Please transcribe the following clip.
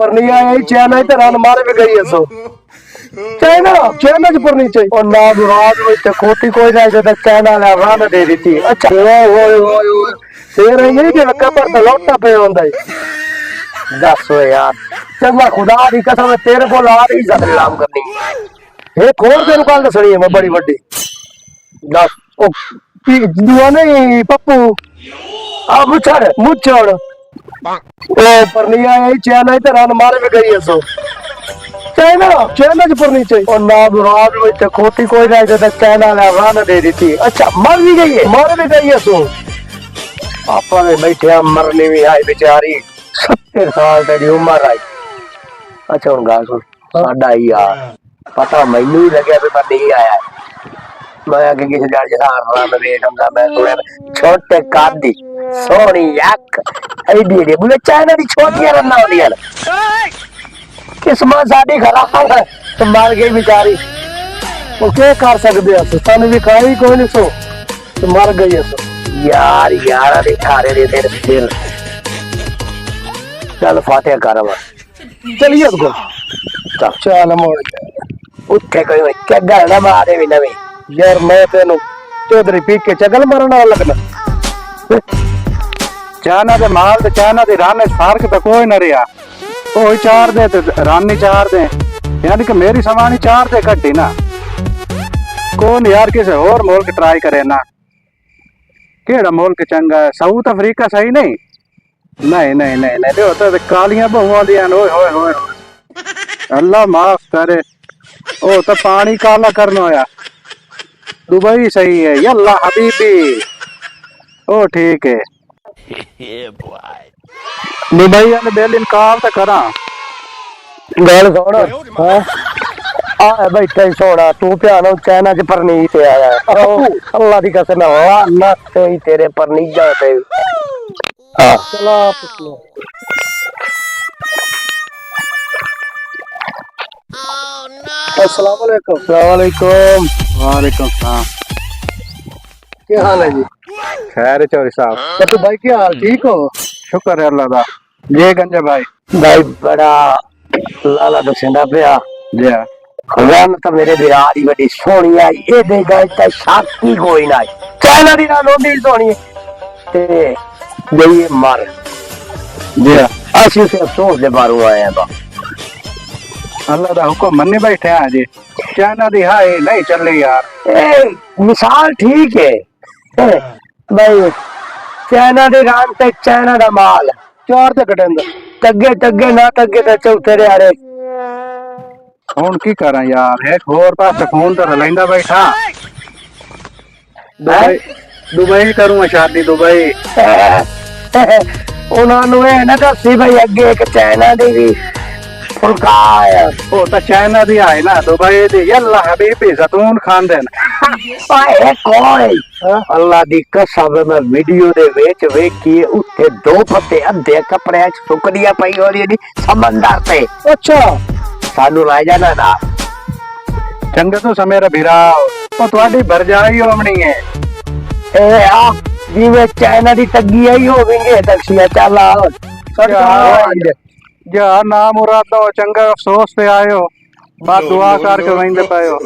पर नहीं आया ही चाइना ही रन मारे में गई है सो चाइना चाइना च पर नहीं चाहिए और ना रात में तो खोटी कोई नहीं जो चाइना ने रन दे दी थी अच्छा ओए शेर ही नहीं कि कबर तो लौटना पे होंदा है दस यार चंगा खुदा दी कसम तेरे को ला ही सलाम करनी हे खोर तेन कल दसनी है मैं बड़ी बड़ी दस ओ दुआ नहीं पप्पू आ मुछड़ ओ पर नहीं आया ही चाइना ही रन मारे में गई है सो चाइना चाइना च पर नहीं चाहिए और ना रात में तो खोटी कोई नहीं जो चाइना ने रन दे दी थी अच्छा मर भी गई है मर भी गई है सो पापा ने बैठे मरने भी आई बेचारी 70 साल तेरी उम्र आई अच्छा हूँ गाल सुन साडा ही यार पता मैनू ही लगे पर नहीं आया मैं आगे किसी जान जैसा रन दे दूंगा मैं थोड़े छोटे कादी सोनी याक एडी एडी बोले चाइना दी छोटियां रन होंदियां किस्मत साडी खराब है तो मर गई बेचारी वो क्या कर सकते हैं सन भी खाई कोई नहीं सो तो मर गई है सो यार यार दिखारे दे तेरे दिल चल फातिहा कर चलिए उसको चल मोड़ उठे कोई क्या गल ना मारे भी नवी यार मैं तेन चौधरी पी के चगल मरना लगना चाइना दे माल ते चाइना दे रन फर्क तो कोई ना रहा ओ चार दे ते रन ही चार दे यानी कि मेरी समानी चार दे घटी ना कौन यार किसी और मुल्क ट्राई करे ना केड़ा मुल्क चंगा है साउथ अफ्रीका सही नहीं नहीं नहीं नहीं नहीं देखो तो कालियां बहुआं दियां ओए होए होए अल्लाह माफ करे ओ तो पानी काला करना होया दुबई सही है यल्ला हबीबी ओ ठीक है दुबई वाले बिल इनकार तो करा गल सुन हां आ बैठा ही सोना तू प्यानो चाइना च परनी ते आया अल्लाह दी कसम है ना तेरे परनी जाते हां चलो पूछ लो अस्सलाम वालेकुम वालेकुम सलाम क्या हाल है जी खैर चौधरी साहब तो भाई क्या हाल ठीक हो शुक्र है अल्लाह दा जे गंजे भाई भाई बड़ा लाला दसेंदा पिया जी रन तो मेरे बिहार ही बड़ी सोहनी आई ये दे गए तो शादी कोई ना चाइना दी ना लोंडी सोहनी ते गई मर जी असि से अफसोस दे बारू आए हैं अल्लाह दा हुक्म मन्ने बैठे हैं जी चाइना दी हाय नहीं चल रही यार ए मिसाल ठीक है भाई चाइना दे रान ते चाइना दा माल चार ते कटेंदा तग्गे तग्गे ना तग्गे ते चौथे रे आरे हुन की करा यार एक होर पास फोन तो लेंदा बैठा दुबई दुबई करूं शादी दुबई उन्होंने ये ना दसी भाई अगे एक चाइना दी भी फुलका आया ओ तो चाइना दी आए ना दुबई दी यल्ला हबीबी जैतून खांदे ओए कौन अल्लाह दी कसम मैं वीडियो दे विच वेखी उत्ते दो पत्ते अद्धे कपड़े च सुकड़ियां पई हो रही समंदर ते अच्छा सानू ला जाना ना चंगे तो समेरा भिरा ओ ਤੁਹਾਡੀ भरजाई होवनी है ए आ जिवे चाइना दी तग्गी आई होवेंगे दक्षिया चला जा ना मुरादा चंगा अफसोस पे आयो बात दुआ करके वहीं पे पायो